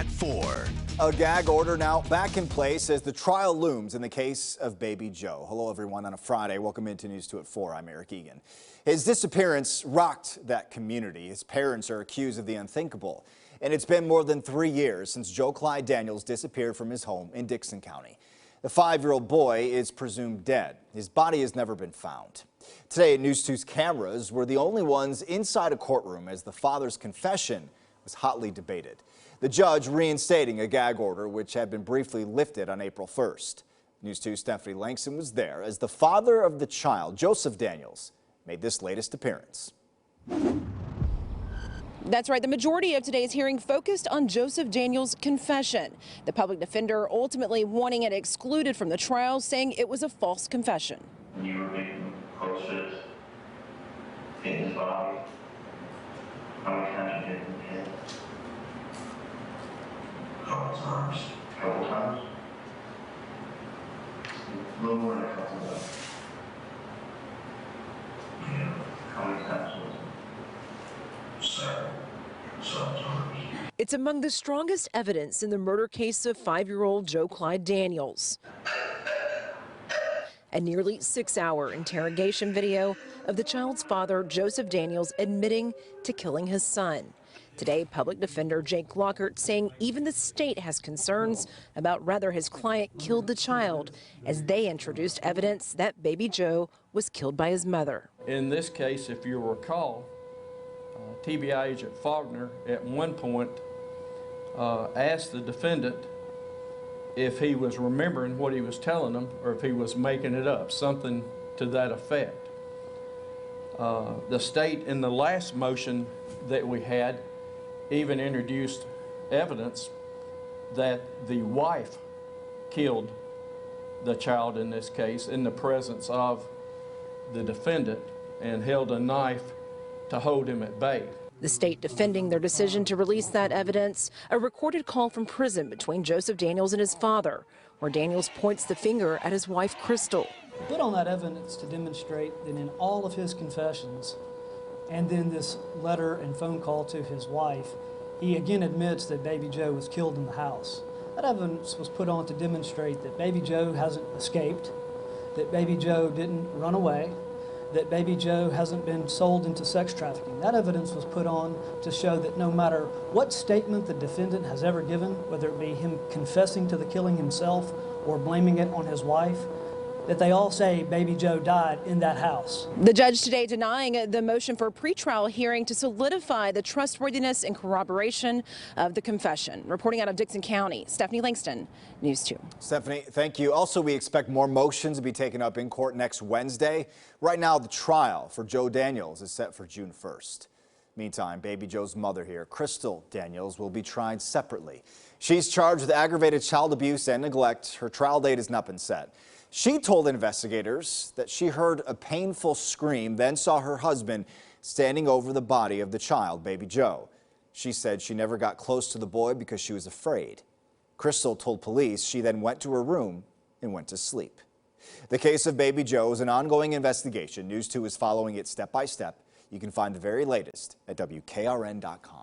at 4. A gag order now back in place as the trial looms in the case of Baby Joe. Hello, everyone, on a Friday. Welcome into News 2 at 4. I'm Eric Egan. His disappearance rocked that community. His parents are accused of the unthinkable. And it's been more than 3 years since Joe Clyde Daniels disappeared from his home in Dickson County. The 5-year-old boy is presumed dead. His body has never been found. Today, News 2's cameras were the only ones inside a courtroom as the father's confession was hotly debated. The judge reinstating a gag order which had been briefly lifted on April 1st. News 2's Stephanie Langston was there as the father of the child, Joseph Daniels, made this latest appearance. That's right. The majority of today's hearing focused on Joseph Daniels' confession. The public defender ultimately wanting it excluded from the trial, saying it was a false confession. When you were making approaches in his body, how many times you hit him in the head? A couple times. A couple times? A little more than a couple times. Yeah. How many times was it? It's among the strongest evidence in the murder case of 5-year-old Joe Clyde Daniels. A nearly 6-hour interrogation video of the child's father, Joseph Daniels, admitting to killing his son. Today, public defender Jake Lockhart saying even the state has concerns about whether his client killed the child, as they introduced evidence that Baby Joe was killed by his mother. In this case, if you recall, TBI agent Faulkner at one point asked the defendant if he was remembering what he was telling them or if he was making it up, something to that effect. The state in the last motion that we had even introduced evidence that the wife killed the child in this case in the presence of the defendant and held a knife to hold him at bay. The state defending their decision to release that evidence, a recorded call from prison between Joseph Daniels and his father, where Daniels points the finger at his wife, Crystal. Put on that evidence to demonstrate that in all of his confessions, and then this letter and phone call to his wife, he again admits that Baby Joe was killed in the house. That evidence was put on to demonstrate that Baby Joe hasn't escaped, that Baby Joe didn't run away, that Baby Joe hasn't been sold into sex trafficking. That evidence was put on to show that no matter what statement the defendant has ever given, whether it be him confessing to the killing himself or blaming it on his wife, that they all say Baby Joe died in that house. The judge today denying the motion for a pretrial hearing to solidify the trustworthiness and corroboration of the confession. Reporting out of Dickson County, Stephanie Langston, News 2. Stephanie, thank you. Also, we expect more motions to be taken up in court next Wednesday. Right now, the trial for Joe Daniels is set for June 1st. Meantime, Baby Joe's mother here, Crystal Daniels, will be tried separately. She's charged with aggravated child abuse and neglect. Her trial date has not been set. She told investigators that she heard a painful scream, then saw her husband standing over the body of the child, Baby Joe. She said she never got close to the boy because she was afraid. Crystal told police she then went to her room and went to sleep. The case of Baby Joe is an ongoing investigation. News 2 is following it step by step. You can find the very latest at WKRN.com.